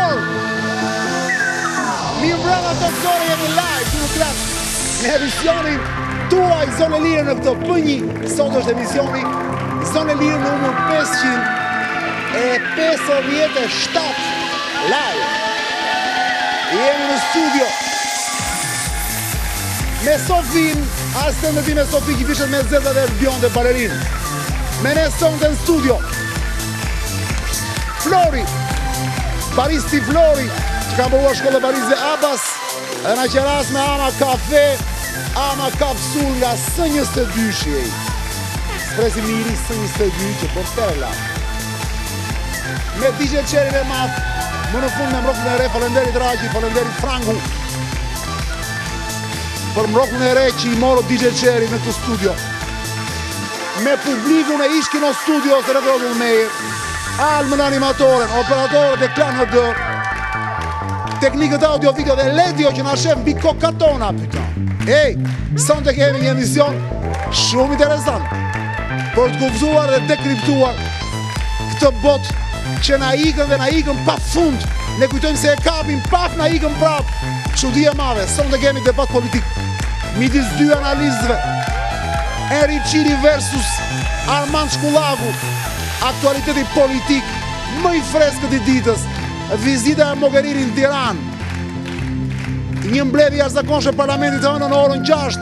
Flor! Mi mbrëma të zore jemi live, du klas, në emisionin tuaj Zonë e Lirë në këto pënji. Sot është emisioni Zonë e Lirë në numër 557 live. Jemi në studio me Sofin, asë të ndërti me Sofi që vishet me zezat e bjonde balerin. Me ne sonte në studio Flori, baristi Flori, që ka bërua shkollë e Baris dhe Abbas, dhe na qeras me ama kafe, ama kapsul nga S22 shiej. Spresi miri S22 që për të la. Me DJ Qerin e Mat, më në fund me mrokën e re, falenderit Raqi, falenderit Frangu, për mrokën e re që i moro DJ Qeri në këtë studio. Me publikun e ishkin o studio së redrodhën meje, Almën animatoren, operatorët e Klan HD, teknikët audio, video dhe Ledio që nga shef mbi kokatona, pëta. Ej, son të kemi një emision shumë interesant, për të kufzuar dhe dekriptuar këtë bot që na ikën dhe na ikën pa fund, ne kujtojmë se e kapim paf na ikën prap, çudi e madhe. Son të kemi debat politik, midis dy analizëve, Eri Qiri versus Armand Shkullaku, aktualiteti politik më i freskët i ditës, vizita e Mogherini në Tiranë, një mbledhje jashtëzakonshme parlamentit të hënën në orën 6,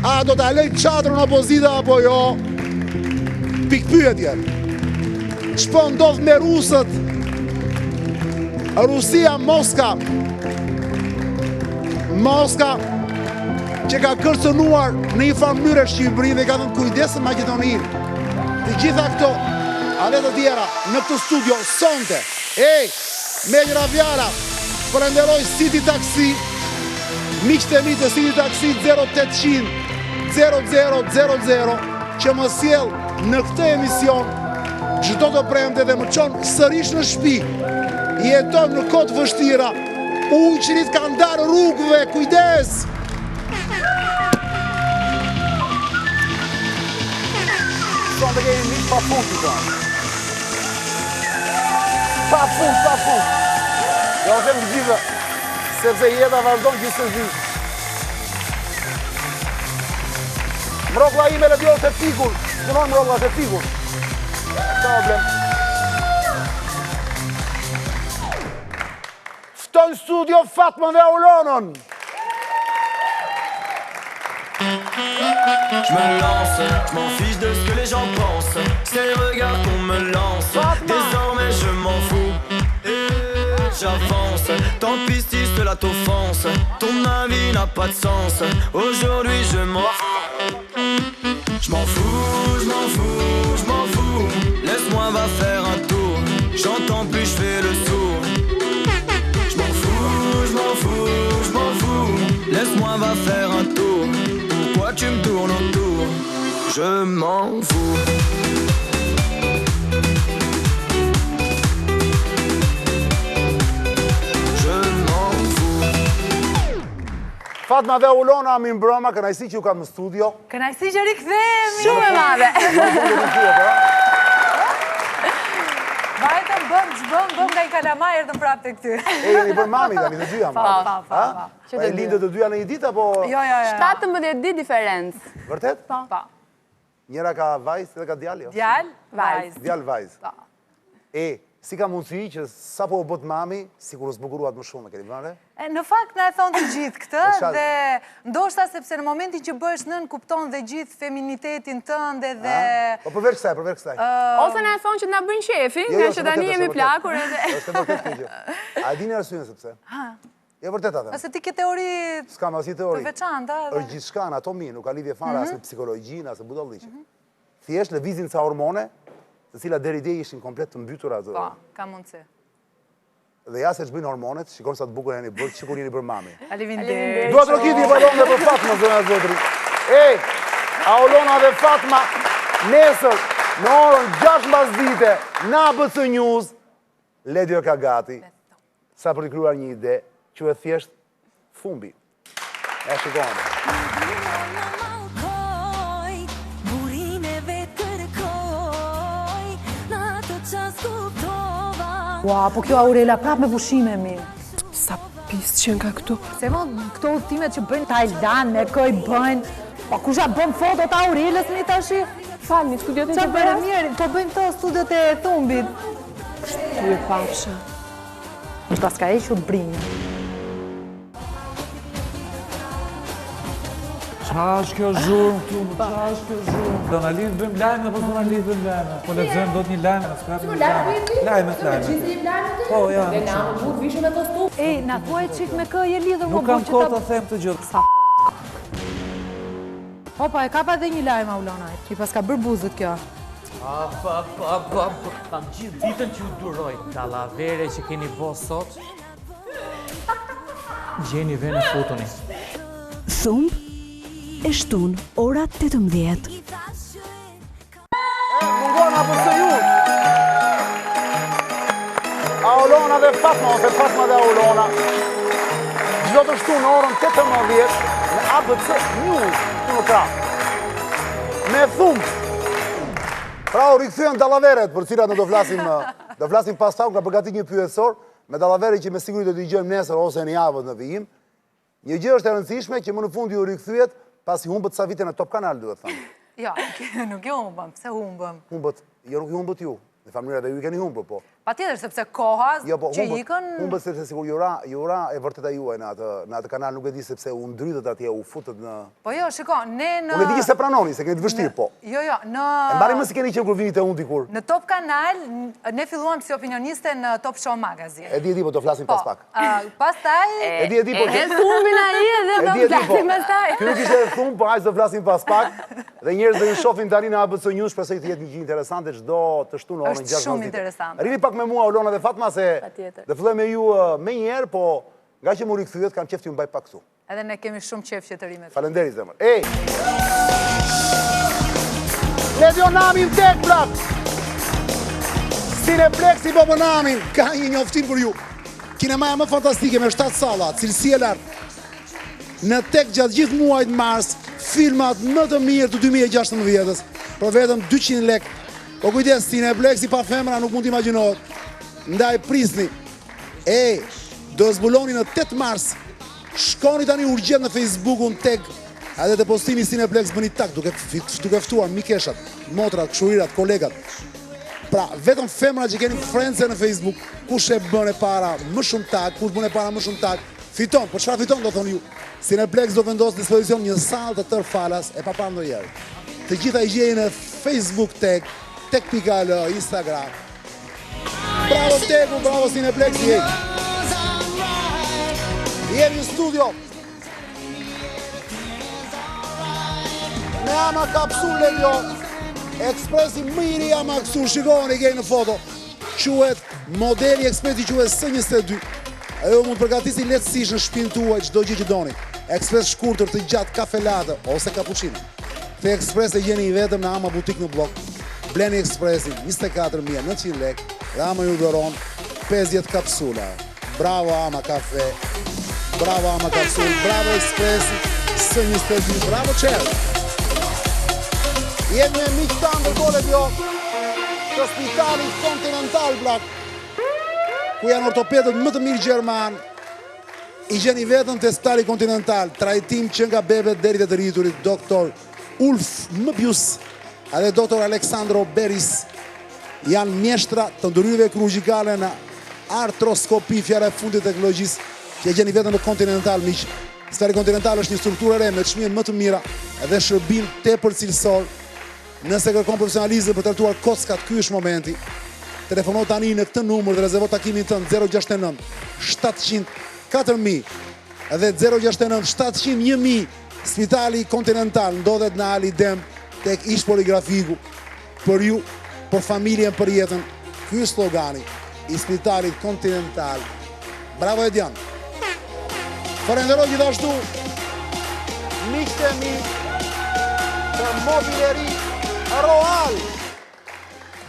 a do të alej çadrën opozita apo jo? Pikpyetje. Ç'po ndodh me rusët? Rusia Moska që ka kërcënuar në një farë mënyrë Shqipërinë dhe ka dhënë kujdes në Maqedoninë. Të gjitha këto a dhe të tjera në këtë studio sonte. Ej, me njëra fjala, falenderoj City Taxi, miqtë e mi të City Taxi 0800 0000 që më sjell në këtë emision çdo të premte dhe më çon sërish në shtëpi. Jeton në kohë të vështira, ujqërit kanë ndarë rrugëve, kujdes! Son të kemi miq pa fund të tonë. Pa fund. Ja u them të gjithë, sepse jeta vazhdon gjithsesi. Mroklla ime Ledior të fikur, punon mroklla të fikur. Ka problem. Fton studio Fatmën dhe Aulonën. Je me lance, je m'en fiche de ce que les gens pensent. C'est les regards qu'on me lance. Désormais je m'en fous. J'avance, tant pis si cela t'offense. Ton avis n'a pas de sens. Aujourd'hui je m'en fous. Je m'en fous. Laisse-moi va faire un tour. J'entends plus, je fais le sourd. Je m'en fous. Laisse-moi va faire un tour. Pourquoi tu me tournes autour? Je m'en fous. Fatma dhe Ulona, mi mbrëma, kënaqësi që ju kam në studio. Kënaqësi që rikthehem, shumë e madhe. Vajtëm bëm nga i kalamaj erdhëm prapë të këty. E jeni bërë mami tani të dyja. Pa. E lindët të dyja në një ditë apo? Jo. 17 ditë diferencë. Vërtet? Pa. Njëra ka vajzë dhe ka djalë? Djalë, vajzë. E, si ka mundësi që sa po bët mami, sikur u zbukuruat më shumë, e keni vënë? Në fakt na e thonë të gjithë këtë dhe ndoshta sepse në momentin që bëhesh nën kupton dhe gjithë feminitetin tënd dhe Po përveç kësaj. Ose na e thonë që na bën shefi, nga që tani jemi plakur edhe. Është vërtet kjo. A dini arsyeën sepse? Jo vërtet atë. Ase ti ke teori s'kam asnjë teori. të veçanta. Është gjithçka në atomi, nuk ka lidhje fare as me psikologjinë, as me budalliqe. Thjesht lëvizin ca hormone, të cilat deri dje ishin komplet të mbytura atë. Po, ka mundësi. Dhe ja se ç'bëjnë hormonet, shikon sa të bukur jeni bërë, sikur jeni bërë mami. Faleminderit. Dua trokitje balonë për Fatma zona zotri. Ej, Aulona dhe Fatma nesër në orën 6:00 në ABC News, Ledio ka gati. Sa për të krijuar një ide, quhet thjesht Fumbi. E shikoni. Burin e vetë kërkoj, në ato qas kuptova Ua, po kjo Aurela prap me pushime mi. Sa pis që nga këtu. Se mo, këto udhëtimet që bëjnë Tajlan, me këj bëjnë, po kusha bën foto të Aurelës një tashi? Falni, studiot e Qa të bërë bëras? mirë, po bëjnë to studiot e Thumbit. Tu e papsha. Është pas ka equr brinjë. Qa është kjo zhurmë këtu, qa është kjo zhurmë? Do në lidhë bëjmë lajme, apo do në lidhë bëjmë lajme? Po le të do të një lajme, në s'krapim një lajme. Lajme. Po, ja. Ej, na thuaj qik me kë je lidhur Nuk kam kohë të them të gjithë. Sa Opa, e kapa dhe një lajmë, Aulona. Ki pas ka bërë buzët kjo. Kam gjithë ditën që ju duroj. Dallavere që keni bo sot, gjeni ve në fotoni. Thumb e shtun ora 18. Mungona për së ju. Aulona dhe Fatma, ose Fatma dhe Aulona. Gjdo të shtu në orën 18 në ABC News, të në krah. Me Thumb. Pra u rikëthyën dallaveret, për cilat në do flasim pas pak, nga përgatit një pyetësor, me dallaveret që me sigurit do t'i gjëmë nesër ose në javët në vijim. Një gjë është e rëndësishme që më në fund ju rikëthyet, pasi humbët sa vite në Top Kanal, duhet thëmë. Ja, nuk jo humbëm, pse humbëm? Humbët, jo nuk ju humbët ju, në familja dhe ju i keni humbë, po. Pa tjetër, sepse koha që ikën... Humbët sepse sigur jura e vërteta juaj në atë kanal, nuk e di sepse u ndrytët atje, u futët në... Po jo, shiko, ne në... Unë e di që se pranoni, se keni të vështirë, po. Jo, në... E mbari më si keni që kur vinit e unë dikur. Në Top Kanal, ne filluam si opinioniste në Top Show Magazine. E di, po të flasim pas pak. Pas taj... E di, po... E thumbin a i edhe do flasim pas taj. Ky nuk ishte thumb, po hajtë do flasim pas pak. Dhe njerëz do ju shohin tani në ABC News, shpresoj të jetë një gjë interesante çdo të shtunë orën 6. Është shumë interesante. Rini pak me mua Aulona dhe Fatma se dhe filloj me ju me njerë, po nga që mu rikëthyet, kam qef t'ju mbaj pak këtu. Edhe ne kemi shumë qef që të rime. Falenderit zemër. Ej! Ledionamin tek, brak! Cineplex i Bobonamin, ka një njoftim për ju. Kinemaja më fantastike me 7 salla, cilësi e lartë. Në tek gjatë gjithë muajt mars, filmat më të mirë të 2016-ës, për vetëm 200 lek. Po kujdes, Cineplex i pa femra nuk mund t'imagjinohet. Ndaj prisni. Ej, do zbuloni në 8 mars. Shkoni tani urgjent në Facebookun tek, edhe të postimi Cineplex bëni tak, duke ftuar mikeshat, motrat, kshurirat, kolegat. Pra, vetëm femra që keni friendse në Facebook, kush e bën e para më shumë tak, kush bën e para më shumë tak, fiton, po çfarë fiton do thoni ju? Cineplex do vendos në dispozicion një sallë të tërë falas e pa parë ndonjëherë. Të gjitha i gjeni në Facebook tek.al, Instagram. Bravo Teku, bravo Cineplex, jemi në studio. Me ama kapsule jo, ekspresi mëri ama kësur, shikoni kej në foto. Quhet, modeli ekspresi quhet S22. Ajo mund përgatisi lehtësisht në shtëpinë tuaj çdo gjë që doni. Ekspres shkurtër të gjatë kafe latte ose cappuccino. Këtë ekspres e gjeni vetëm në Ama butik në blok. Bleni ekspresin 24.900 lek dhe Ama ju dhuron 50 kapsula. Bravo Ama kafe, bravo Ama kapsul, bravo ekspresi, S22, bravo qërë. Jemi me miqë tanë dhe golet jo të spitalit Continental Blak, ku janë ortopedët më të mirë Gjerman, i gjeni vetëm të spitali Continental, trajtim që nga bebet deri të rriturit, doktor Ulf Mëbjus, edhe doktor Aleksandro Beris, janë mjeshtra të ndërhyrjeve kirurgjikale në artroskopi, fjara e fundit teknologjisë, që e gjeni vetëm në Continental, miq. Spitali Continental është një strukturë e re me çmime më të mira edhe shërbim tepër cilësor. Nëse kërkon profesionalizëm për trajtuar kockat, ky është momenti. Telefono tani në këtë numër dhe rezervo takimin tënd 069 700 4000 edhe 069 700 1000. Spitali Continental ndodhet në Ali Dem tek ish poligrafiku. Për ju, për familjen, për jetën. Ky është slogani i Spitalit Continental. Bravo Edian. Falenderoj gjithashtu miqtë e mi të mobileri Roal.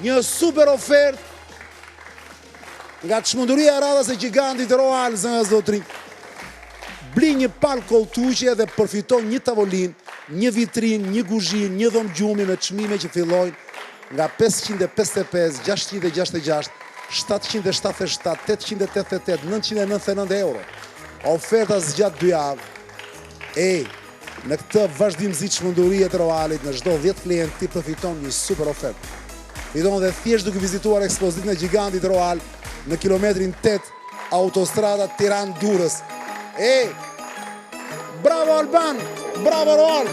Një super ofert nga çmenduria e radhës e gigantit Roal, zënës zotri. Bli një palë koltuqe dhe përfiton një tavolin, një vitrin, një guzhin, një dhomë gjumi me çmime që fillojnë nga 555, 666, 777, 888, 999 euro. Oferta zgjat 2 javë. Në këtë vazhdimsi çmendurie të Roalit, në çdo 10 klient ti përfiton një super ofertë. Fiton dhe thjesht duke vizituar ekspozitën e gigantit Roal në kilometrin 8, autostrada Tiranë-Durrës. Bravo Alban, bravo Roal.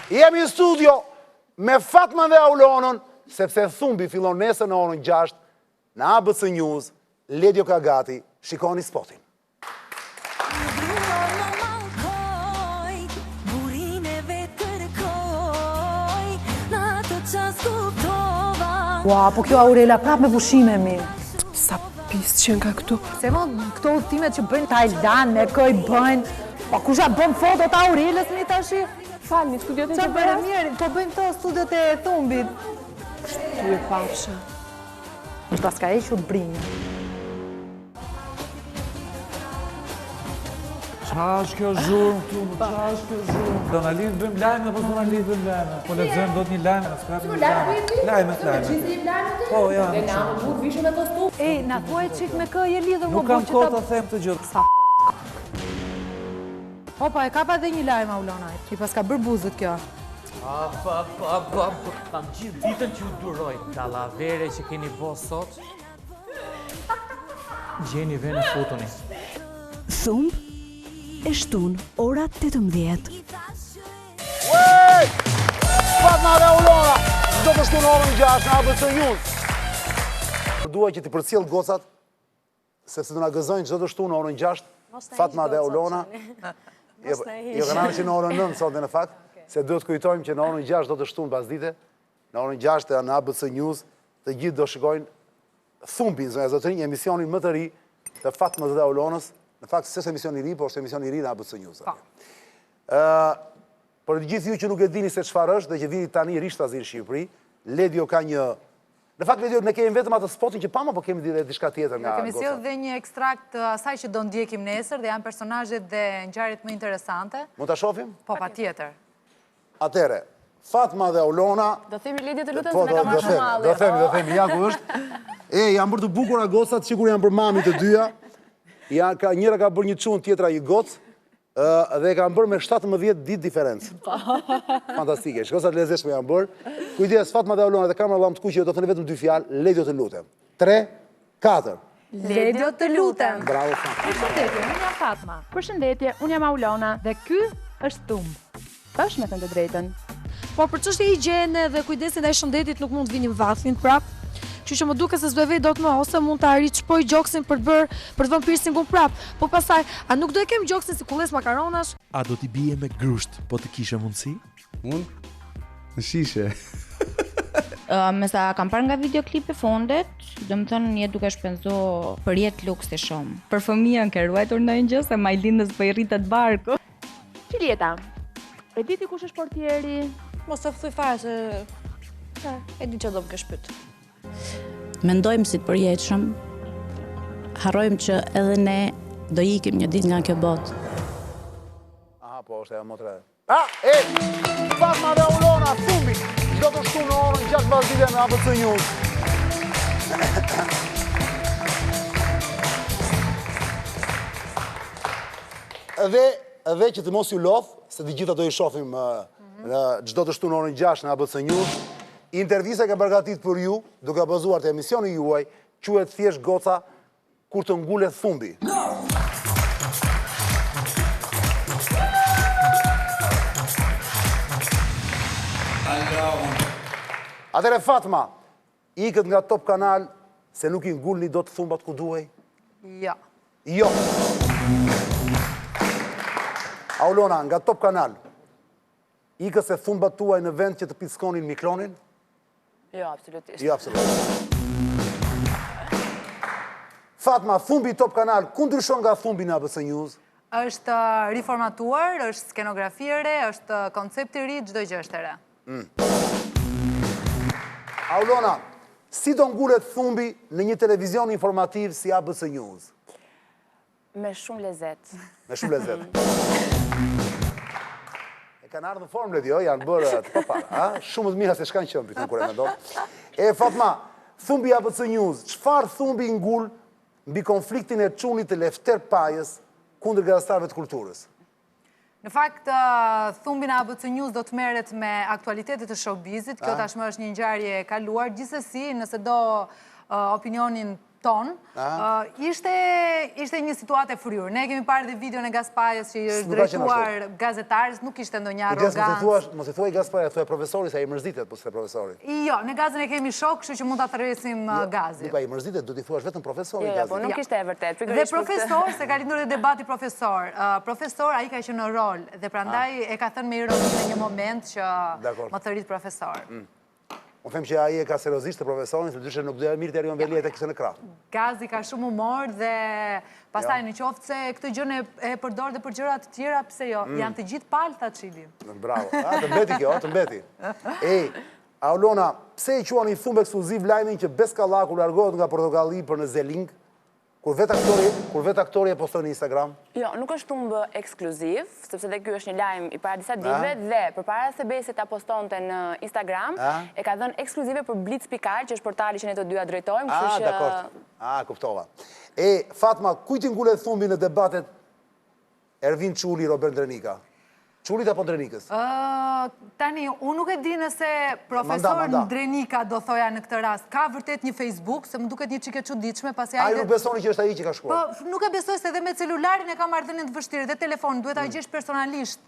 Jemi në studio me Fatma dhe Aulonën, sepse Thumbi fillon nesër në orën 6 në ABC News. Ledio ka gati, shikoni spotin. Ua, po kjo Aurela prap me pushime mi. Sa pis që nga këtu. Se mo këto udhëtimet që bëjnë Tajland, me këj bëjnë, po kusha bën foto të Aurelës mi tashi? Falni, studiot e Qa bërë mirë, po bëjmë to studiot e Thumbit. Ty e pasha. Është pas ka equr brinjë. Qa është kjo zhurmë këtu, qa është kjo zhurmë? Do në lidhë bëjmë lajme, apo do në lidhë bëjmë lajme? Po lexojmë do të një lajme, s'ka të një lajme. Lajmet. Po, ja. Ej, na thuaj qik me kë je lidhur Nuk kam kohë të them të gjithë. Opa, e kapa dhe një lajme, Aulona. I pas ka bërë buzët kjo. Kam gjithë ditën që ju duroj. Dallavere që keni bo sot. Gjeni vene futuni. Thumb e shtun ora 18. Fatma dhe Aulona, do të shtu në orën 6 në ABC News. Duaj që ti përcjell gocat, sepse do na gëzojnë që do të shtu në orën 6, Fatma dhe Aulona. Jo kanë që në orën 9 sot në fakt, se duhet kujtojmë që në orën 6 do të shtu në pasdite, në orën 6 në ABC News, të gjithë do shikojnë Thumbin, zonja zotërinj, emisionin më të ri të Fatmës dhe Aulonës. Në fakt, s'është emision i ri, por është emision i ri në ABC News. Por të gjithë ju që nuk e dini se çfarë është dhe që vini tani rishtazi në Shqipëri, Ledio ka një... Në fakt, Ledio, ne kemi vetëm atë spotin që pamë, apo kemi dhe diçka tjetër nga Kemi sjellë dhe një ekstrakt të asaj që do ndjekim nesër dhe janë personazhet dhe ngjarjet më interesante. Mund ta shohim? Po, patjetër. Atëre, Fatma dhe Aulona... Do themi Lidje të lutem Po, se me ka marrë shumë malli. do themi, ja ku është. Janë bërë të bukura gocat, sikur janë për mami të dyja. Njëra ka bërë një çun, tjetra një gocë, dhe kanë bërë me 17 ditë diferencë. Fantastike, shkosa të lezeshme janë bërë. Kujdes, Fatma dhe Aulona dhe kamera lam të kuqe, do të thënë vetëm 2 fjalë, Ledio të lutem. 3, 4. Ledio të lutem. Bravo, Fatma. Përshëndetje, unë jam Fatma. Përshëndetje, unë jam Aulona dhe ky është Thumb. Tash me thënë të drejtën. Po për çështje higjiene dhe kujdesin ndaj shëndetit nuk mund të vini vathin prap. Që më duke se s'do e vej dot më, ose mund të shpoj gjoksin për të vënë piercingun prap. Po pastaj, a nuk do e kem gjoksin si kulles makaronash? A do t'i bie me grusht, po të kishe mundësi? Unë? Në shishe. Me sa kam parë nga videoklipi fundet, do më thënë një duke shpenzo për jetë luks të shumë. Për fëmijën ke ruajtur në një se ma i lindës për i rritet barku. Qiljeta, e diti kush është portieri? Mos të thuj fare se... E di që do më kesh pyet. Mendojmë si të përjetshëm, harrojmë që edhe ne do ikim një ditë nga kjo botë. Aha, po, është e motre. Fatma dhe Aulona, Thumbi, do të shtu në orën 6 pasdite në ABC News. Edhe që të mos ju lodh, se të gjitha do i shohim çdo të shtu në orën 6 në ABC News. Intervista ka përgatit për ju, duke bazuar të emisioni juaj, quhet thjesht goca kur të ngullet Thumbi. Atëre Fatma, ikët nga Top Kanal se nuk i ngulni do të thumbat ku duhej? Jo. Jo. Aulona, nga Top Kanal, ikët se thumbat tuaj në vend që të piskonin mikronin? Jo, absolutisht. Jo, absolutisht. Fatma, Thumbi Top Kanal, ku ndryshon nga Thumbi në ABC News? Është riformatuar, është skenografi e re, është koncept i ri, çdo gjë është e re. Aulona, si do ngullet Thumbi në një televizion informativ si ABC News? Me shumë lezet. Me shumë lezet. Kanë ardhur në formë jo, janë bërë të papara, shumë të mira se shkanë qënë për kur e mendon. Fatma, thumbi ABC News, çfarë thumbi ngul mbi konfliktin e çunit të Lefter Pajës kundër gazetarëve të kulturës? Në fakt, thumbin e ABC News do të merret me aktualitetet të showbizit, kjo tashmë është një ngjarje e kaluar, gjithsesi nëse do opinionin ton, ishte një situatë e fryrë. Ne kemi parë dhe videon e Gaspajës që i është drejtuar gazetarës, nuk ishte ndonjë arrogancë. Mos e thuaj Gaspajë, thuaj profesori, sa i mërzitet, po s'e profesori. Jo, në Gazën e kemi shok, kështu që mund ta thërresim Gazin. Nuk i mërzitet, do t'i thuash vetëm profesori Gazin. Jo, po nuk ishte e vërtet. Dhe profesor, se ka lindur dhe debati profesor. Profesor, ai ka qenë në rol, dhe prandaj e ka thënë me ironi në një moment që më thërit profesor. Unë them që ai e ka seriozisht të profesorin, se dyshë nuk doja mirë të Erion Velia të kishte në krah. Gazi ka shumë humor dhe pastaj në qoftë se këtë gjën e përdor dhe për gjëra të tjera, pse jo? Janë të gjithë palë, tha Çili. Bravo. Të mbeti kjo, të mbeti. Aulona, pse i quani thumb ekskluziv lajmin që Beskallaku largohet nga Portokalli për në Zeling? Kur vetë aktori e poston në Instagram? Jo, nuk është thumb ekskluziv, sepse dhe ky është një lajm i para disa ditëve dhe përpara se Besi ta postonte në Instagram, e ka dhënë ekskluzive për Blitz.al, që është portali që ne të dyja drejtojmë, kështu që dakord. Kuptova. Fatma, kujt i ngulet thumbi në debatet Ervin Çuli, Robert Drenika? Çulit apo Drenikës? Tani, unë nuk e di nëse profesor Drenika do thoja në këtë rast. Ka vërtet një Facebook, se më duket një çike çuditshme, pasi ai nuk besoni që është ai që ka shkuar. Po, nuk e besoj se edhe me celularin e ka marrëdhënien të vështirë dhe telefonin, duhet ta gjesh personalisht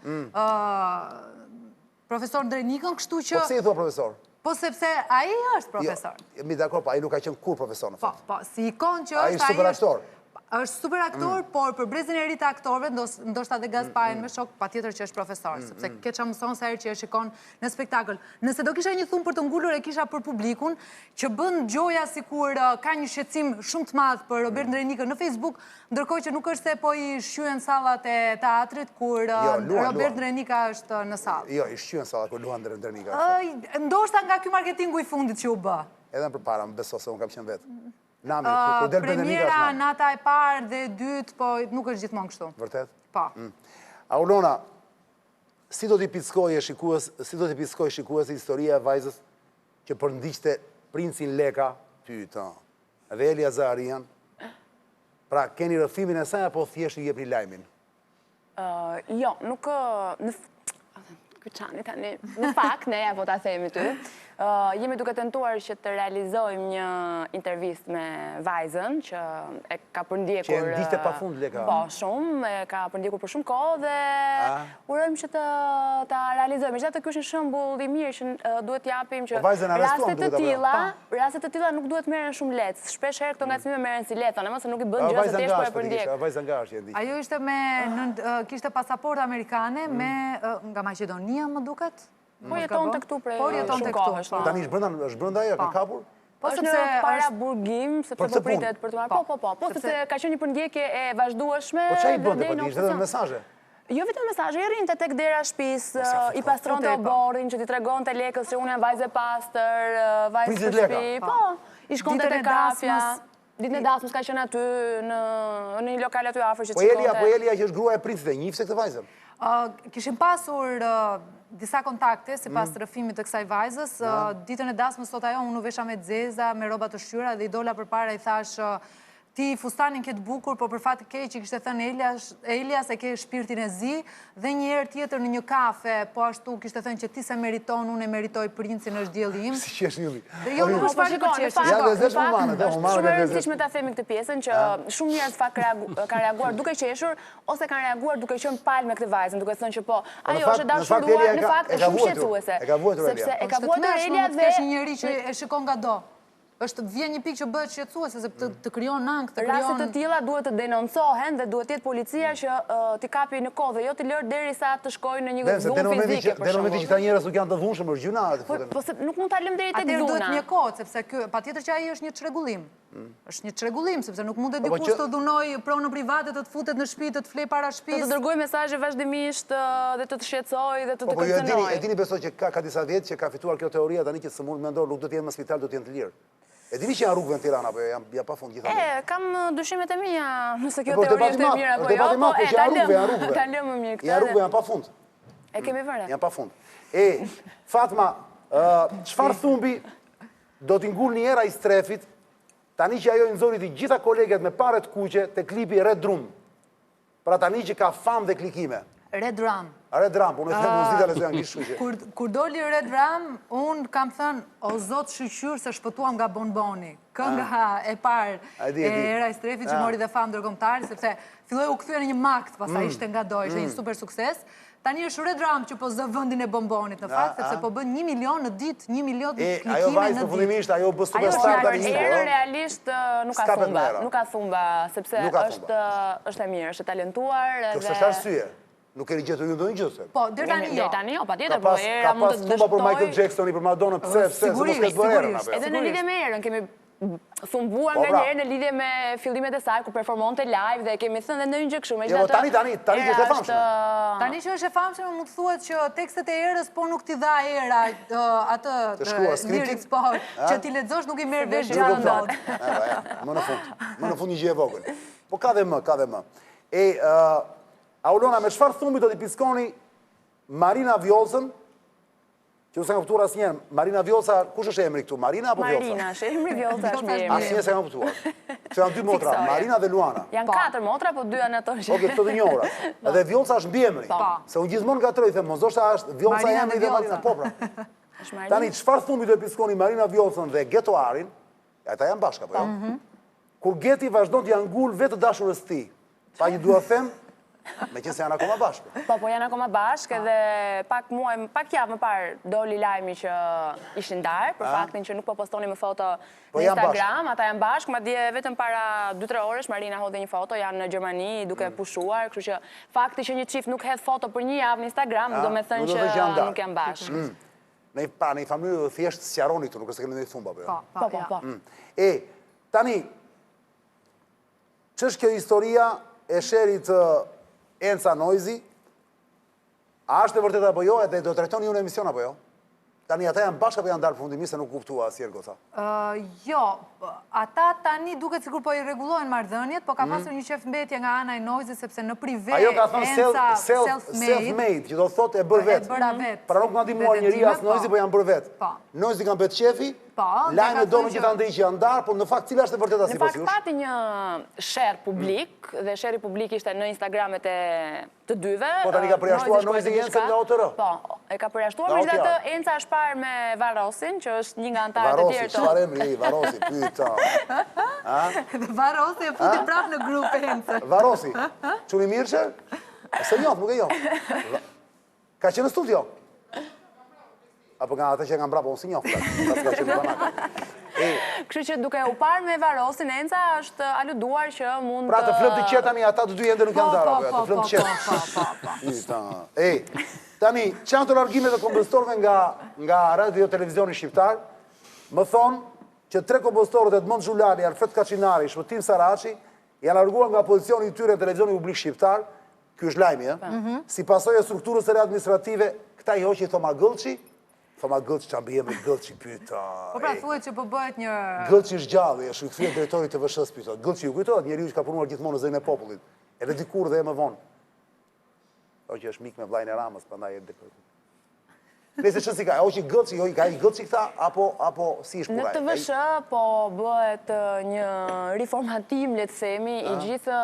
profesor Drenikën, kështu që Po pse i thua profesor? Po sepse ai është profesor. Mi dakor, po ai nuk ka qenë kur profesor në fakt. Po, si ikon që është ai super aktor. është super aktor, por për brezin e ri të aktorëve, ndoshta dhe Gaspajën me shok, patjetër që është profesor, sepse keqa mëson sa herë që e shikon në spektakël. Nëse do kisha një thumb për të ngulur, e kisha për publikun, që bën gjoja sikur ka një shqetësim shumë të madh për Robert Drenikën në Facebook, ndërkohë që nuk është se po i shqyen sallat e teatrit kur Robert Drenika është në sallë. Jo, i shqyen sallat kur luan Drenika. Ndoshta nga ky marketingu i fundit që u bë. Edhe më përpara, më beso se unë kam qenë vetë. Premiera, nata e parë dhe dytë, po nuk është gjithmonë kështu. Vërtet? Po. Aulona, si do t'i pickoj shikues historia e vajzës që përndiqte princin Leka, dhe Elia Zaharian? Pra, keni rrëfimin e saj apo thjesht i jepni lajmin? Jo, nuk... Në fakt, ne apo ta themi ty, jemi duke tentuar që të realizojmë një intervist me vajzën, që e ka përndjekur... Që e ndihte pa fund, Leka? Po, shumë, e ka përndjekur për shumë kohë dhe urojmë që ta realizojmë. Megjithatë, ky është një shembull i mirë që duhet t'japim që rastet të tilla nuk duhet merren shumë lehtë. Shpesh herë këto ngacmime merren si lehtë, mos se nuk i bën gjë se thjesht po e përndjek. Vajza nga është e ndihte. Ajo ishte kishte pasaportë amerikane nga Maqedonia, më duket. Po jeton të këtu prej shumë kohësh. Tani është brenda ajo, ka kapur? Është në para burgim, sepse po pritet për të marrë. Po, sepse ka qenë një përndjekje e vazhdueshme. Po çai bënte, po ishte edhe mesazhe. Jo vetëm mesazhe, rrinte tek dera shtëpisë, i pastronte oborrin, që t'i tregonte Lekës se unë jam vajzë e pastër, vajzë për shtëpi. Po, i shkonte te kafja. Ditën e dasmës ka qenë aty në një lokal aty afër që shkonte. Po Elia që është gruaja e princit, e njihse këtë vajzën? Kishim pasur disa kontakte si pas të rëfimit të kësaj vajzës. Ditën e dasmës sot ajo unë u vesha me xeza, me rroba të shtyra dhe i dola përpara i thash ti fustanin këtë bukur, po për fat të keq që kishte thënë Elias e ke shpirtin e zi, dhe një herë tjetër në një kafe, po ashtu kishte thënë që ti se meriton, unë e meritoj princin, është dielli im. Si qesh njëri. Dhe jo nuk është fare për qesh. Ja lezesh humane, dhe humane. Shumë e rëndësishme ta themi këtë pjesën që shumë njerëz kanë reaguar duke qeshur ose kanë reaguar duke qenë palë me këtë vajzën, duke thënë që po, ajo është dashuruar, në fakt është shumë shqetësuese. Sepse e ka vuajtur Elia dhe është një njerëz që e shikon nga do. Është vjen një pikë që bëhet shqetësuese sepse të krijon ankth, të krijon. Raste të tilla duhet të denoncohen dhe duhet të jetë policia që t'i kapi në kohë dhe jo t'i lërë derisa të shkojnë në një dhunë fizike. Në momentin që këta njerëz nuk janë të dhunshëm, është gjuna atë futen. Po se nuk mund ta lëm deri tek dhuna. Atë duhet një kohë sepse ky patjetër që ai është një çrregullim. Është një çrregullim sepse nuk mund të dikush të dhunoj pronë private, të futet në shtëpi, të flej para shtëpisë. Të dërgoj mesazhe vazhdimisht dhe të shqetësoj dhe të kërcënoj. Po e dini besoj që ka disa vjet që ka fituar kjo teoria tani që së mund mendon nuk do të jenë në spital, do të jenë të lirë. E dini që janë rrugëve në Tiranë, apo ja pa fund gjitha? Kam dyshimet e mia, nëse kjo teori është e mirë apo jo, ta lëmë më mirë këtë. Janë rrugëve, janë pa fund. E kemi vënë. Janë pa fund. Fatma, çfarë thumbi do t'i ngull një era i strefit, tani që ajo i nxori të gjitha koleget me pare të kuqe të klipi Red Drum. Pra tani që ka fam dhe klikime. Red Drum. Red Drum, unë e them muzika lezo anglisht shkuqe. Kur doli Red Drum, unë kam thënë, o zot shqyqyr se shpëtuam nga bonboni. Kënga e parë e era i strefit që mori dhe fam ndërkombëtar, sepse filloi u kthye në një makt, pastaj ishte nga do, ishte një super sukses. Tani është Red Drum që po zë vendin e bonbonit në fakt, sepse po bën 1 milion në ditë, 1 milion klikime në ditë. Ajo vajzë përfundimisht, ajo bë superstar tani. Ajo realisht nuk ka thumba, sepse është e mirë, është e talentuar. Kjo është arsye. Nuk e rigjetur ju ndonjë gjë. Po, deri tani jo, patjetër, po era mund të dështoj. Ka pas thumba për Michael Jackson, për Madonna, pse mos ka bërë erën apo. Edhe në lidhje me erën kemi thumbuar nga njerë në lidhje me fillimet e saj, ku performonte live dhe kemi thënë dhe në një gjë kështu. Jo, tani që është e famshme. Tani që është e famshme, mund të thuhet që tekstet e erës, po nuk t'i dha era atë lyrics, po që t'i lexosh nuk i merr vesh gjallë dot. Më në fund një gjë e vogël. Po ka dhe më. Aulona, me çfarë thumbi do t'i piskoni Marina Vjollcën, që u se nga kuptuar asnjëherë, Marina Vjollca, kush është emri këtu, Marina apo Vjollca? Marina, është emri Vjollca është mirë. Asnjëherë se nga kuptuar. Që janë 2 motra, Marina dhe Luana. Janë 4 motra, po 2 janë ato që... Oke, këto dhe njohura. Edhe Vjollca është mbiemri. Se unë gjithmonë gatroj, them, mos ndoshta është Vjollca emri dhe Marina, po pra. Tani, çfarë thumbi do t'i piskoni Marina Vjollcën dhe Getoarin, ata janë bashkë apo jo? Kur Geti vazhdon t'ia ngull vetë dashurës ti. Pa ju dua them, me që se janë akoma bashkë. Po janë akoma bashkë edhe pak javë më parë doli lajmi që ishin ndarë, për faktin që nuk po postoni më foto në Instagram, ata janë bashkë, madje vetëm para 2-3 orësh Marina hodhi një foto, janë në Gjermani duke pushuar, kështu që fakti që një çift nuk hedh foto për një javë në Instagram, do me thënë që nuk janë bashkë. Në një familje thjesht sqaroni këtu, nuk është se kemi ndonjë thumb apo jo. Po. Tani, ç'është kjo historia e sherit Enca Noizi, a është e vërtet apo jo, edhe do trajtoni ju në emision apo jo? Tani ata janë bashkë apo janë dalë fundimisht se nuk kuptua asnjëherë goca? Jo, ata tani duket sikur po i rregullojnë marrëdhëniet, po ka pasur një qef mbetje nga ana e Noizi sepse në prive ajo ka thënë self-made, që do thotë e bër vetë. E bëra vetë. Pra nuk na ndihmuar njeriu as Noizi, po janë bër vetë. Noizi kanë bërë shefi, lajmet do në gjithandej që janë ndarë, por në fakt cila është e vërteta sipas jush? Në fakt pati një share publik, dhe share publik ishte në Instagramet e të dyve. Po tani ka përjashtuar Noizi Encën nga OTR. Po, e ka përjashtuar, megjithatë Enca është parë me Varosin, që është një nga anëtarët e tjerë të... Varosi, çfarë emri Varosi, pyeta. Varosi e futi prapë në grup Encën. Varosi, çuni mirë? Se njoh, nuk e njoh. Ka qenë në studio? Apo nga ata që nga mbrapa, unë si njoh, ka qenë në banaka. Kështu që duke u parë me Varosin, Enca është aluduar që mund të... Pra të flëm të qetë tani, ata të dy ende nuk janë darë, të flëm të qetë. Tani, që janë të largimet e kompozitorëve nga radio televizioni shqiptar, më thonë që 3 kompozitorët Edmond Xhulali, Alfred Kaçinari, Shpëtim Saraçi, janë larguar nga pozicioni i tyre në televizioni publik shqiptar, ky është lajmi, si pasojë e strukturës së re administrative, këta i hoqi Thoma Gëllçi, Thoma Gëllçi që ambi emri Gëllçi, pyeta. Po pra thuhet që po bëhet një... Gëllçi është gjallë, është i kthyer drejtori të TVSH-s, pyeta. Gëllçi ju kujtohet, njeriu që ka punuar gjithmonë në zërin e popullit, edhe dikur dhe më vonë. Që është mik me vllajën e Ramës, prandaj e dekor. Nëse ç'si ka, hoqi Gëllçi, ka i Gëllçi këta apo si është puna? Në TVSH po bëhet një riformatim, le të themi, i gjithë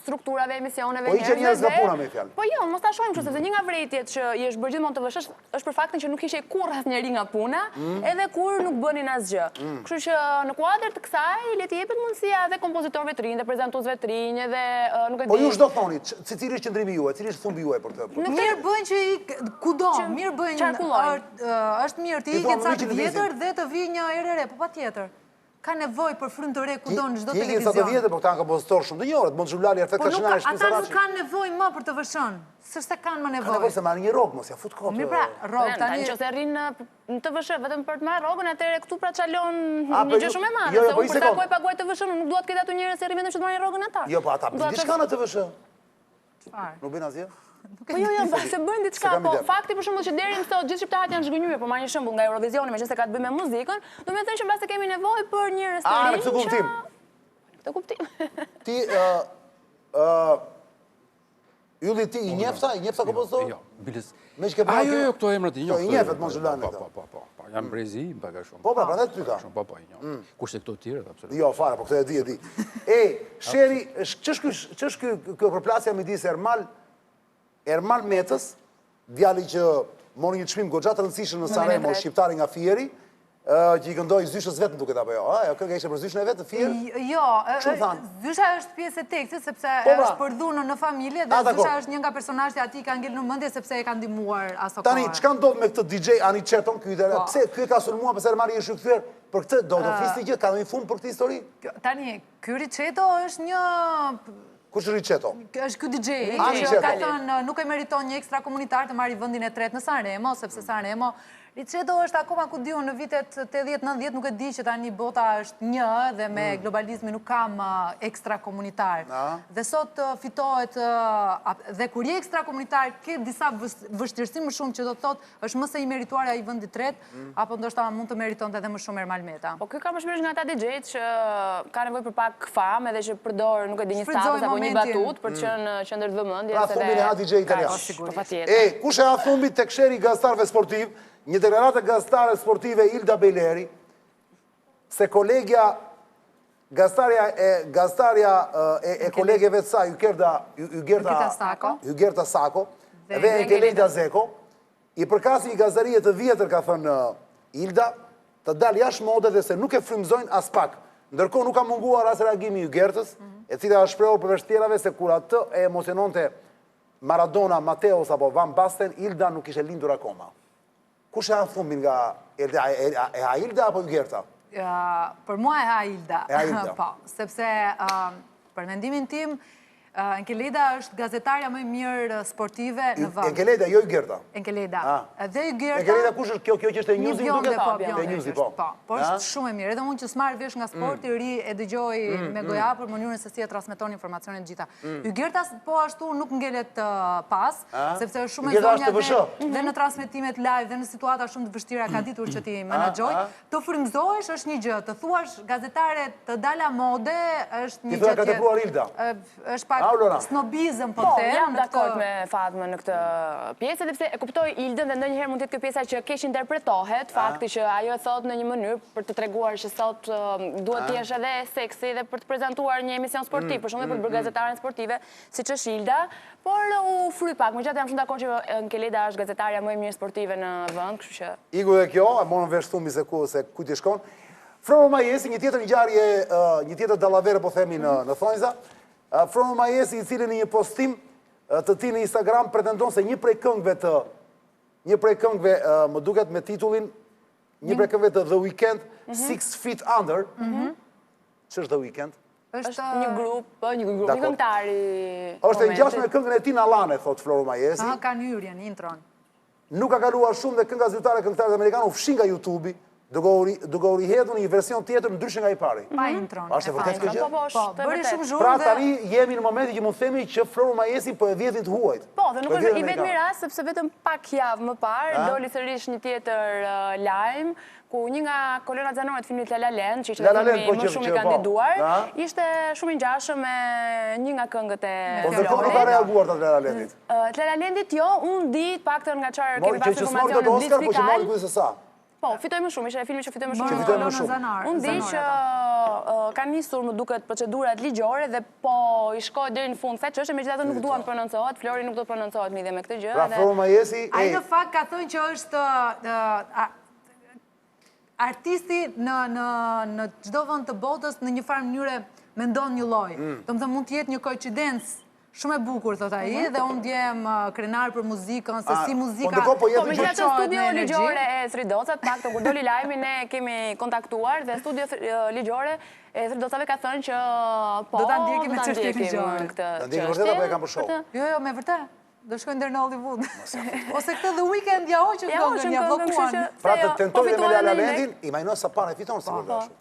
strukturave, emisioneve, njerëzve. Po i që njerëz nga puna me fjalë. Po jo, mos ta shohim kështu, sepse një nga vërejtjet që i është bërë gjithmonë TVSH është për faktin që nuk ishte kurrë asnjëri nga puna, edhe kur nuk bënin asgjë. Kështu që në kuadër të kësaj le të jepet mundësia edhe kompozitorëve të rinj, dhe prezantuesve të rinj, edhe nuk e di. Po ju ç'do thoni, cili është qendrimi juaj, cili është thumbi juaj për këtë? Mirë bëjnë që kudo, mirë bëjnë është mirë të ikin ca të vjetër dhe të vi një erë e re, po patjetër. Ka nevojë për frymë të re kudo në çdo televizion. Ti sa të vjetër, po këta janë kompozitorë shumë të njohur, Edmond Xhulali, Alfred Kaçinari, Shpëtim Saraçi. Ata nuk kanë nevojë më për të vëshën. S'është se kanë më nevojë. Ka nevojë se marrin një rrogë, mos ja fut kot. Mirë pra, rrogë tani. Nëse rrin në TVSH vetëm për të marrë rrogën, atëherë këtu pra çalon një gjë shumë e madhe. Se unë për ta paguaj TVSH, nuk dua të ketë aty njerëz që rrin vetëm që të marrin rrogën ata. Jo, po ata di çka në TVSH. Çfarë? Nuk bën asgjë. Po jo, se bëjnë diçka, po fakti për shembull që deri në sot gjithë shqiptarët janë zhgënjur, po marr një shembull nga Eurovisioni, meqense ka të bëjë me muzikën, do të thënë që mbas kemi nevojë për njerëz të rinj. Në këtë kuptim. Këtë kuptim. Ti Ylli ti i njefta kompozitor? Jo, biles. Jo, këto emrat i njoftë. I njefet Monzulani këta. Po, jam brezi, më paga shumë. Po, prandaj ty ka. Po, i njoh. Kurse këto të tjerë, absolutisht. Jo, fare, po këtë e di. Sheri, ç'është kjo përplasja midis Ermal Metës, djali që mori një çmim goxha të rëndësishëm në Sanremo, shqiptari nga Fieri, që i këndoj zyshës vetë në duket apo jo? Kënga ishte për zyshën e vetë të Fieri? Jo, zysha është pjesë e tekstit, sepse është përdhurë në familje, dhe zysha është një nga personazhet e atij ka ngel në mendje sepse e ka ndihmuar aso kohë. Tani, çka ndodh me këtë DJ Aniceton, pse ky ka sulmuar, pse Ermali është rikthyer për këtë, do të flisni gjë, ka ndonjë fund për këtë histori? Tani, ky Riceto është një Kush është Riceto? Është ky DJ, që ka thënë nuk e meriton një ekstra komunitar të marrë vendin e tretë në Sanremo, sepse Sanremo Riceto është akoma ku diun në vitet 80-90, nuk e di që tani bota është një dhe me globalizmin nuk kam ekstra komunitar. Dhe sot fitohet, dhe kur je ekstra komunitar, ke disa vështirësi më shumë që do të thotë është më se i merituar ai vendi i tretë, apo ndoshta mund të meritonte edhe më shumë Ermal Meta. Po ky ka më shpesh nga ata DJ-t që ka nevojë për pak famë edhe që përdor, nuk e di, një status apo një batut për të qenë qendër të vëmendjes. Pra thumbin e ha DJ italian. Po patjetër. Kush e ha thumbit tek sheri gazetarëve sportiv? Një deklaratë gazetare sportive Ilda Bejleri, se kolegja, gazetarja e kolegjeve të saj, Hygerta Sako, dhe Enkelejda Zeko, i përkasi i gazetarijet të vjetër, ka thënë Ilda, të dalë jashtë mode dhe se nuk e frymëzojnë as pak. Ndërkohë nuk ka munguar as reagimi i Hygertës, e cila është shprehur përveç tjerave se kur atë e emociononte Maradona, Mateos apo Van Basten, Ilda nuk ishte lindur akoma. Kush e ha thumbin nga Ilda? E ha Ilda apo Hygerta? Për mua e ha Ilda. E ha Ilda. Po, sepse për mendimin tim, Enkelejda është gazetarja më e mirë sportive në vend. Enkelejda, jo Hygerta. Enkelejda. Dhe Hygerta... Enkelejda kush është kjo që është e Newsi? Po, është shumë e mirë. Edhe unë që s'marr vesh nga sporti i ri e dëgjoj me goja për mënyrën se si e transmeton informacionet gjitha. Hygerta po ashtu nuk ngelet pas, sepse është shumë e zonja dhe në transmetimet live dhe në situata shumë të vështira ka ditur që ti menaxhoj. Të frymëzohesh është një gjë, të thuash gazetare të dala mode është një gjë tjetër. Është pak snobizëm, po them. Jam dakord me Fatmën në këtë pjesë, sepse e kuptoj Ildën dhe ndonjëherë mund të jetë kjo pjesa që keq interpretohet, fakti që ajo e thot në një mënyrë për të treguar që sot duhet të jesh edhe seksi dhe për të prezantuar një emision sportiv, për shembull për të bërë gazetaren sportive, siç është Ilda, por u fry pak. Megjithatë jam shumë dakord që Enkelejda është gazetarja më e mirë sportive në vend, kështu që iku dhe kjo, e morën vesh thumbi se ku ti shkon. Fromo Majesi, një tjetër ngjarje, një tjetër dallavere po themi në Thonjza. Fromo Majesi, i cili në një postim të tij në Instagram pretendon se një prej këngëve më duket me titullin një prej këngëve të The Weeknd, 6 Feet Under. Ç'është The Weeknd? Është një grup, një këngëtar i është e ngjashme me këngën e Tina Lane, thot Floro Majesi. Kanë hyrjen, intron. Nuk ka kaluar shumë dhe kënga zyrtare e këngëtarit amerikan u fshin nga YouTube-i, duke u rihedhur një version tjetër ndryshe nga i pari. Pa intron. Është e vërtetë kjo gjë? Po, bëri shumë zhurmë. Pra tani jemi në momentin që mund themi që Floro Majesi po e vjedhin të huajt. Po, dhe nuk është i vetmi rast, sepse vetëm pak javë më parë doli sërish një tjetër lajm ku një nga kolonat zanore të filmit La La Land, që ishte filmi më shumë i kandiduar, ishte shumë i ngjashëm me një nga këngët e Florës. Po nuk ka reaguar të La La Landit. La La Landit jo, unë di paktën nga çfarë kemi pasur informacione blitzkrieg. Po, fitoj më shumë, ishte e filmi që fitoj më shumë. Unë di që kanë nisur më duket procedurat ligjore dhe po i shkoj deri në fund fat çështja, megjithatë nuk duan të prononcohet, Flori nuk do të prononcohet midhe me këtë gjë. Pra Floro Majesi, ai në fakt ka thënë që është artisti në çdo vend të botës në një farë mënyre mendon një lloj. Domethënë mund të jetë një koincidencë shumë e bukur, thot ai, dhe unë ndjem krenar për muzikën, se si muzika... Po, megjithatë studio ligjore e Thridocat, paktën kur doli lajmi ne kemi kontaktuar dhe studio ligjore e Thridocave ka thënë që po, do ta ndjekim me çështjen ligjore. Ta ndjekim vërtet apo e kam për show? Jo, me vërtet. Do shkojnë deri në Hollywood. Ose këtë The Weeknd ja hoqën këngën, ja bllokuan. Pra të tentojnë me La La Landin, imagino sa para fiton sigurisht.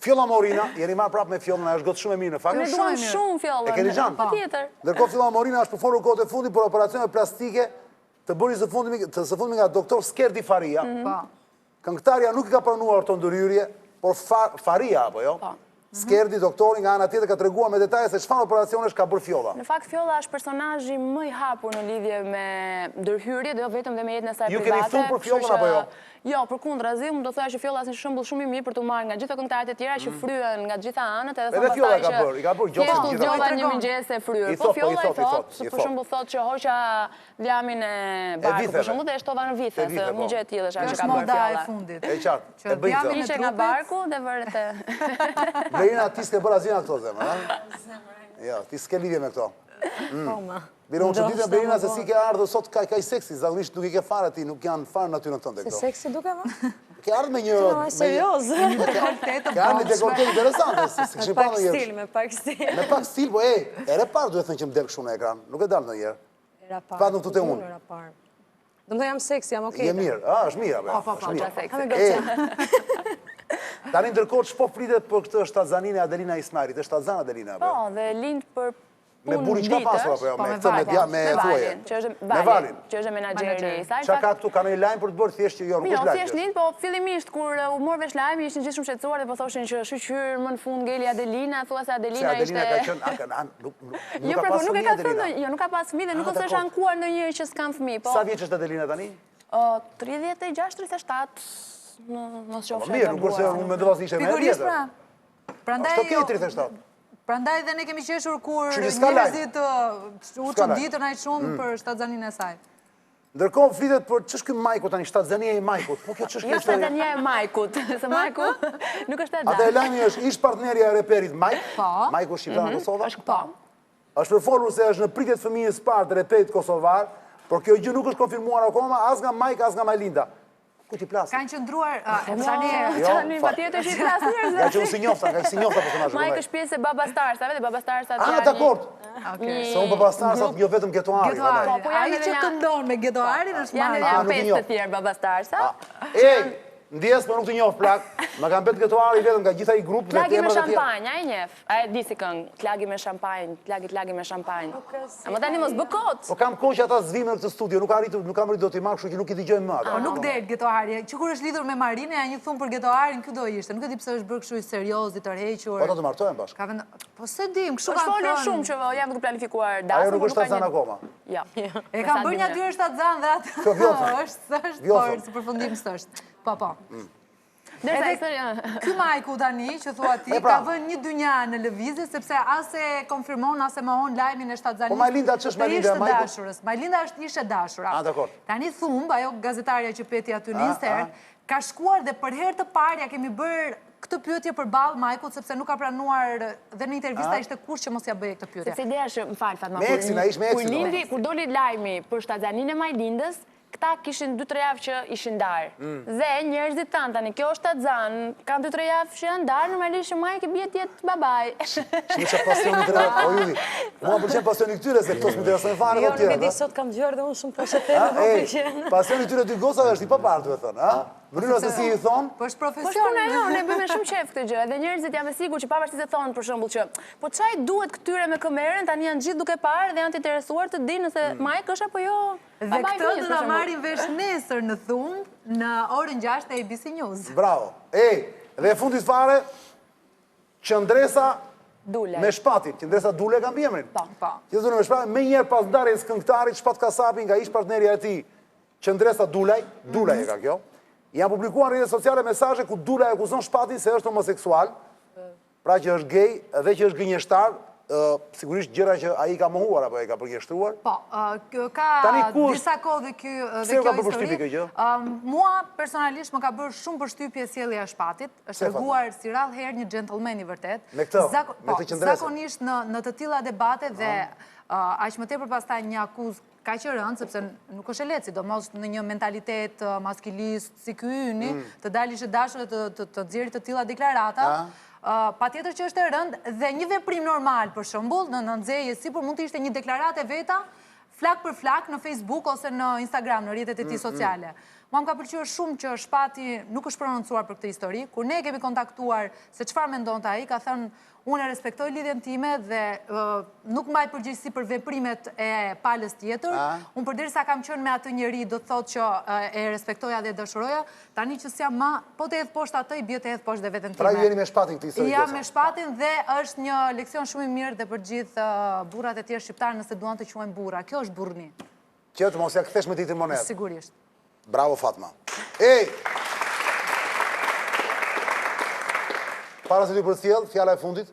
Fjolla Morina, jeni marrë prapë me Fjollën, ajo është gotë shumë e mirë në fakt. Ne duam shumë Fjollën. E keni gjanë? Patjetër. Ndërkohë Fjolla Morina është përfolur kohët e fundit për operacione plastike të bëri së fundmi nga doktor Skerdi Faria. Këngëtarja nuk i ka pranuar të ndërhyrje, por Faria, apo jo? Skerdi, doktori, nga ana tjetër ka treguar me detaje se çfarë operacionesh ka bërë Fjolla. Në fakt Fjolla është personazhi më i hapur në lidhje me ndërhyrje, jo vetëm dhe me jetën e saj private. Ju keni thunë për Fjollën apo jo? Jo, përkundrazi, unë do thoya që Fjolla është një shembull shumë i mirë për të marrë nga gjitha këngëtarët e tjera që fryen nga gjitha anët, edhe Fjolla ka bërë, i ka bërë gjoksin gjitha. Fjolla një mëngjes e fryer. Po Fjolla i thot, për shembull thot që hoqa djamin e Barkut, për shembull dhe shtova në vithe, se një gjë e tillë është ajo që ka bërë Fjolla. E qartë, e bëjtë. Ishe nga Barku dhe vërtet e... Blerina, ti s'ke bërë asgjë nga këto zemë, a? Ja, ti s'ke lidhje me këto. Biro, unë që ditë e Blerina se si ke ardhë sot kaj seksi, zakonisht nuk i ke fare ti, nuk janë fare natyrën tënde këto. Se seksi duke më? Ke ardhë me një... Serios. Ke ardhë me dekoltet interesante, se këshim pa në njërë. Me pak stil. Me pak stil, po ere parë duhet thënë që më delë këshu në ekran, nuk e dalë në njërë. Era parë. Pa nuk të te unë. Dëmë të jam seksi, jam okej. Je mirë, është mirë, është mirë. Tani ndërkohë ç'po flitet për këtë shtatzaninë e Adelina Ismailit, është shtatzan Adelina apo? Po, dhe lind për me burrin çka pasur apo jo, me këtë me thuaje. Me Valin, që është menaxheri i saj. Çka ka këtu, ka ndonjë lajm për të bërë thjesht që jo, nuk është lajm. Jo, thjesht lind, po fillimisht kur u mor vesh lajmi ishin gjithë shumë shqetësuar dhe po thoshin që shqyr më në fund ngeli Adelina, thua se Adelina ishte. Adelina ka qenë Jo, pra nuk e ka thënë, jo, nuk ka pas fëmijë dhe nuk është ankuar ndonjëherë që s'kan fëmijë, po. Sa vjeç është Adelina tani? 36-37. Mos qofshe mirë, nuk kurse unë mendova se ishte më e vjetër. Prandaj 37. Prandaj dhe ne kemi qeshur kur njerëzit u çuditën aq shumë për shtatzaninë e saj. Ndërkohë flitet për ç'është ky Majku tani, shtatzania e Majkut. Po kjo ç'është kjo? Jo shtatzania e Majkut, se Majku nuk është e dashur. Atë lajmi është ish partneri i reperit Majk. Majku shqiptar në Kosovë. Është përfolur se është në pritje të fëmijës së parë të reperit kosovar, por kjo gjë nuk është konfirmuar akoma as nga Majk as nga Majlinda. Ku ti plasë? Kanë qëndruar... Tani, pa tjetër që i plasë njërës. Ja që unë si njofta, ka si njofta personajë. Majk është pjesë e Baba Starsave dhe Baba Starsat janë... Dakord. Se unë Baba Starsat jo vetëm Getoari. A i që këndon me Getoarin është Majk. Janë 5 të tjerë Baba Starsat. Ndjes, për nuk të njohë plak. Ma kam betë Getoari vetëm nga gjitha i grupë. Tlagi me shampanjë, a i njef. A e di si këngë, tlagi me shampanjë, tlagi me shampanjë. A më tani mos bëkot. Po kam kohë që ata zvimë në këtë studio, nuk kam rritë do t'i marrë, që nuk i t'i gjojnë më ata. Nuk del Getoari. Që kur është lidhur me Marinë, ja një thumë për Getoarin, kjo do ishte. Nuk e di pse është bërë kështu i serios, i tërhequr. Po ata të martojnë bashkë. Po se dim, kështu kanë thënë. Është shumë që janë duke planifikuar dasëm. Ajo nuk është shtatzan akoma. Jo. E kanë bërë një atyre shtatzan dhe atë. Është, por si përfundim s'është. Po. Ky Majku tani, që thua ti, ka vënë një dynja në lëvizje, sepse as e konfirmon, as e mohon lajmin e shtatzanisë. Po Majlinda që është Majlinda e Majku? Majlinda është një dashura. Dakor. Tani Thumb, ajo gazetarja që peti aty në Inster, ka shkuar dhe për herë të parë ja kemi bërë këtë pyetje për balë Majkut, sepse nuk ka pranuar dhe në intervista ishte kush që mos ja bëje këtë pyetje. Sepse ideja është, më falë Fatma, kur doli lajmi për shtatzaninë e Majlindës, këta kishin 2-3 javë që ishin darë. Dhe njerëzit tanë tani, kjo është shtatzan, kanë 2-3 javë që janë darë, normalisht që Majk e bje tjetë babaj. Shmi që pasioni të rejtë, o Judi, mua përqenë pasioni këtyre, se këto s'mi të jasën e fare dhe tjera. Jo, nuk e di sot kam gjërë dhe unë shumë përqenë më përqenë. Pasioni këtyre dy gosa është i papartë, duhe thënë, a? Mënyrë se si i thonë? Po është profesion. Ne bëjmë shumë qef këtë gjë, edhe njerëzit janë me sigur që pavarësisht se thonë për shembull që po çaj duhet këtyre me kamerën, tani janë gjithë duke parë dhe janë të interesuar të dinë nëse Majk është apo jo. Dhe këtë do na marrin vesh nesër në Thumb në orën 6 të ABC News. Bravo. Dhe fundit fare qëndresa me shpatin, qëndresa Dule ka mbiemrin. Po. Qëndresa me shpatin, me njerë pas ndarjes këngëtarit Shpat Kasapi nga ish partneri e tij, qëndresa Dulaj e ka kjo. Janë publikuar në rrjetet sociale mesazhe ku Dula e akuzon Shpatin se është homoseksual, pra që është gay dhe që është gënjeshtar, sigurisht gjëra që ai ka mohuar apo e ka përgjeshtruar. Po, ka disa kohë dhe kjo histori. Mua personalisht më ka bërë shumë përshtypje sjellja e Shpatit, është treguar si rrallë herë një gentleman i vërtet. Me këtë qëndresë. Zakonisht në të tilla debate dhe aq më tepër pastaj një akuzë ka që rëndë, sepse nuk është e lehtë, sidomos në një mentalitet maskilist si ky yni, të dalish e dashur dhe të nxjerrë të tilla deklarata, patjetër që është e rëndë dhe një veprim normal për shembull në nxjerrje sipër mund të ishte një deklaratë veta flak për flak në Facebook ose në Instagram, në rrjetet e tij sociale. Mua më ka pëlqyer shumë që Shpati nuk është prononcuar për këtë histori. Kur ne kemi kontaktuar se çfarë mendonte ai, ka thënë unë e respektoj lidhjen time dhe nuk mbaj përgjegjësi për veprimet e palës tjetër. Unë përderisa kam qenë me atë njeri, do të thotë që e respektoja dhe dëshiroja. Tani që s'jam ma, po të hedh poshtë atë, i bie të hedh poshtë dhe veten time. Pra ju jeni me Shpatin këtë histori. Jam me Shpatin dhe është një leksion shumë i mirë dhe për gjithë burrat e tjerë shqiptarë nëse duan të quhen burra. Kjo është burrni. Që të mos ja kthesh me ditë monedë. Sigurisht. Bravo Fatma. Ej! Para se ty përcjell, fjala e fundit.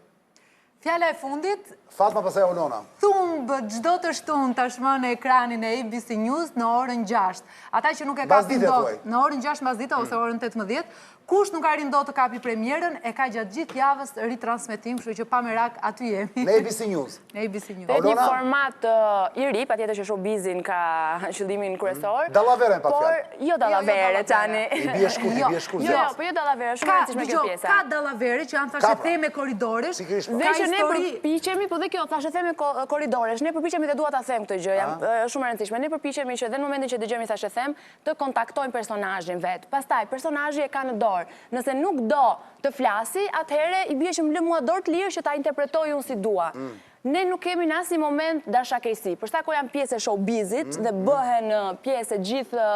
Fjala e fundit. Fatma pastaj Olona. Thumbë çdo të shtunë tashmë në ekranin e ABC News në orën 6. Ata që nuk e kapin dot në orën 6 mbasdite ose orën 18, kush nuk arrin dot të kapi premierën e ka gjatë gjithë javës ritransmetim, kështu që pa merak aty jemi. Në ABC News. Në ABC News. Është një format i ri, patjetër që showbizin ka qëllimin kryesor. Dallavere pa fjalë. Por jo dallavere tani. I bie shkurt, Jo, po jo dallavere, shumë e rëndësishme kjo pjesa. Ka dallavere që janë thashë theme korridoresh. Dhe që ne përpiqemi, po dhe kjo thashë theme korridoresh, ne përpiqemi dhe dua ta them këtë gjë, shumë e rëndësishme. Ne përpiqemi që dhe në momentin që dëgjojmë thashë them, të kontaktojmë personazhin vet. Pastaj personazhi e ka në dorë. Nëse nuk do të flasi, atëherë i bie që më lë mua dorë të lirë që ta interpretoj unë si dua. Ne nuk kemi në asnjë moment dashakejsi. Për shkak kur janë pjesë e showbizit dhe bëhen pjesë gjithë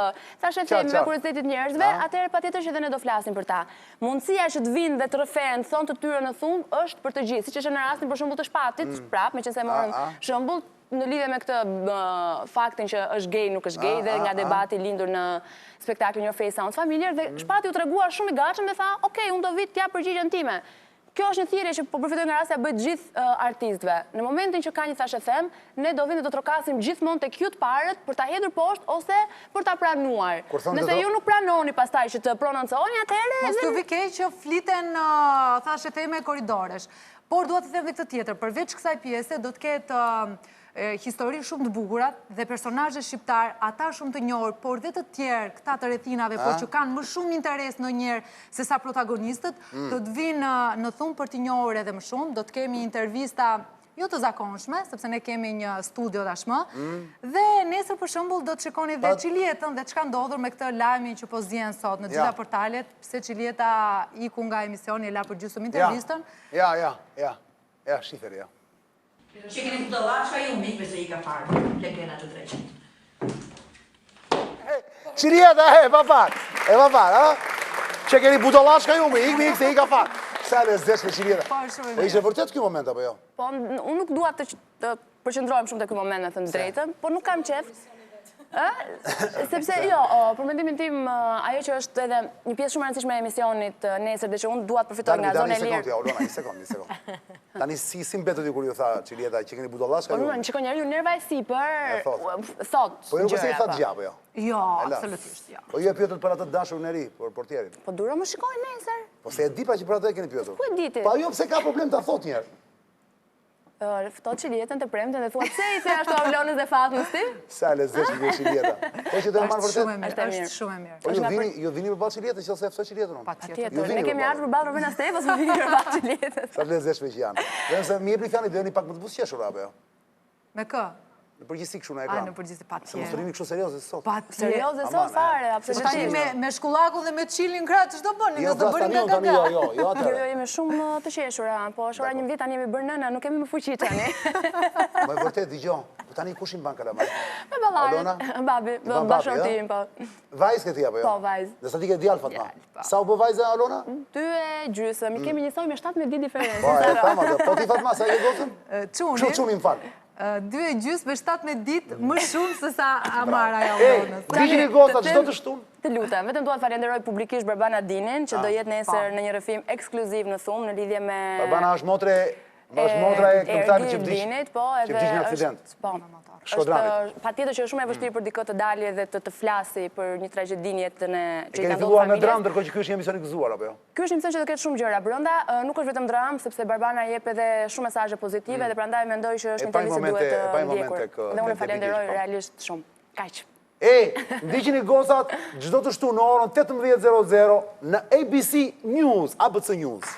thashë themi me kuriozitetit njerëzve, atëherë patjetër që dhe ne do flasim për ta. Mundësia që të vinë dhe të rrëfen, thonë të tyre në thumbë është për të gjithë, siç është në rastin për shembull të Shpatit, prapë, meqense morëm shembull në lidhje me këtë faktin që është gay, nuk është gay dhe nga debati lindur në spektaklin Your Face Sounds Familiar dhe Shpati u tregua shumë i gatshëm dhe tha, "Okej, unë do vit t'jap përgjigjen time." Kjo është një thirrje që po përfitoj nga rastja bëjt gjithë artistëve. Në momentin që ka një thashë them, ne do vinë dhe do trokasim gjithmonë tek ju të parët për ta hedhur poshtë ose për ta pranuar. Nëse ju nuk pranoni pastaj që të prononconi, atëherë mos ju vi keq që fliten thashë theme korridoresh. Por dua të them edhe këtë tjetër, përveç kësaj pjese do të ketë histori shumë të bukura dhe personazhe shqiptar, ata shumë të njohur, por dhe të tjerë, këta të rrethinave, por që kanë më shumë interes ndonjëherë se sa protagonistët, do të vinë në thumbë për t'i njohur edhe më shumë. Do të kemi intervista jo të zakonshme, sepse ne kemi një studio tashmë, dhe nesër për shembull do të shikoni dhe Çilietën dhe çka ndodhur me këtë lajmin që po zihen sot në gjitha portalet, pse Çilieta iku nga emisioni e la për gjysmë intervistën. Ja, shiferi, ja. Që keni budallashka ju mikve se i ka farë, legena të dreqen. Çilieta, pa farë, që keni budallashka ju mikve se i ka farë. Sa e zeshme Çilieta. Po ishte vërtet ky moment, apo jo? Po, unë nuk dua të përqendrohem shumë te ky moment, me thënë drejtën, por nuk kam qef. Sepse, jo, për mendimin tim, ajo që është edhe një pjesë shumë e rëndësishme e emisionit nesër dhe që unë dua të përfitoj nga zona e lirë. Një sekond. Tani si mbetët ju kur ju tha Çilieta që keni budallashka ju? Po nuk, shikoj njeriu nerva e sipër, thot. Po ju përse i tha gjë apo jo? Jo, absolutisht jo. Po ju e pyetët për atë dashur në ri, për portierin. Po duro më shikoj nesër. Po se e di pa që për atë e keni pyetur. Ku e diti? Po jo pse ka problem ta thot njerë. Ftot Çilietën të premten dhe thua pse i the ashtu Avlonës dhe Fatmës ti? Sa lezetshme kjo Çilieta. Po që do të marr vërtet. Është shumë e mirë. Po ju vini përballë Çilietës, nëse e ftoj Çilietën unë. Patjetër. Ne kemi ardhur përballë Romena Stefos, vini përballë Çilietës. Sa lezetshme që janë. Dhe nëse më jepni fjalën, do jeni pak më të buzëqeshur apo jo? Me kë? Në përgjithësi kështu në ekran. Në përgjithësi patjetër. Se mos rrimi kështu serioze sot. Serioze sot fare, absolutisht. Me shkullakun dhe me çilin krah ç'do bëni, do të bëni nga gaga. Jo, atë. Jo, jemi shumë të qeshura, po është ora 11 tani jemi bërë nëna, nuk kemi më fuqi tani. Më vërtet dëgjoj. Po tani kush i mban kalamaj? Me ballarin, babi, bashortim po. Vajzë këti apo jo? Po, vajzë. Dhe sa ti ke djalë Fatma? Sa u bë vajza Alona? 2,5, kemi njësoj me 17 ditë diferencë. Po, e thama, po ti Fatma sa e ke gocën? Çuni më fal. 2,5 me 17 ditë më shumë se sa Amara ja Alonës. Digjini goca çdo të shtun. Të lutem, vetëm dua të falenderoj publikisht Barbana Dinin që do jetë nesër në një rrëfim ekskluziv në thumë në lidhje me Barbana është motra e këngëtarit që vdiq. Po, edhe në aksident. Po. Patjetër që është shumë e vështirë për dikë të dalë dhe të flasi për një tragjedin jetën e që i ka ndodhur familjes. E keni filluar me dramë ndërkohë që ky është një emision i gëzuar apo jo? Ky është një emision që do ketë shumë gjëra brenda, nuk është vetëm dramë sepse Barbana jep edhe shumë mesazhe pozitive dhe prandaj mendoj që është një intervistë që duhet të ndjekur. Dhe unë falenderoj realisht shumë. Kaq. Ndiqini gocat çdo të shtunë në orën 18:00 në ABC News, ABC News.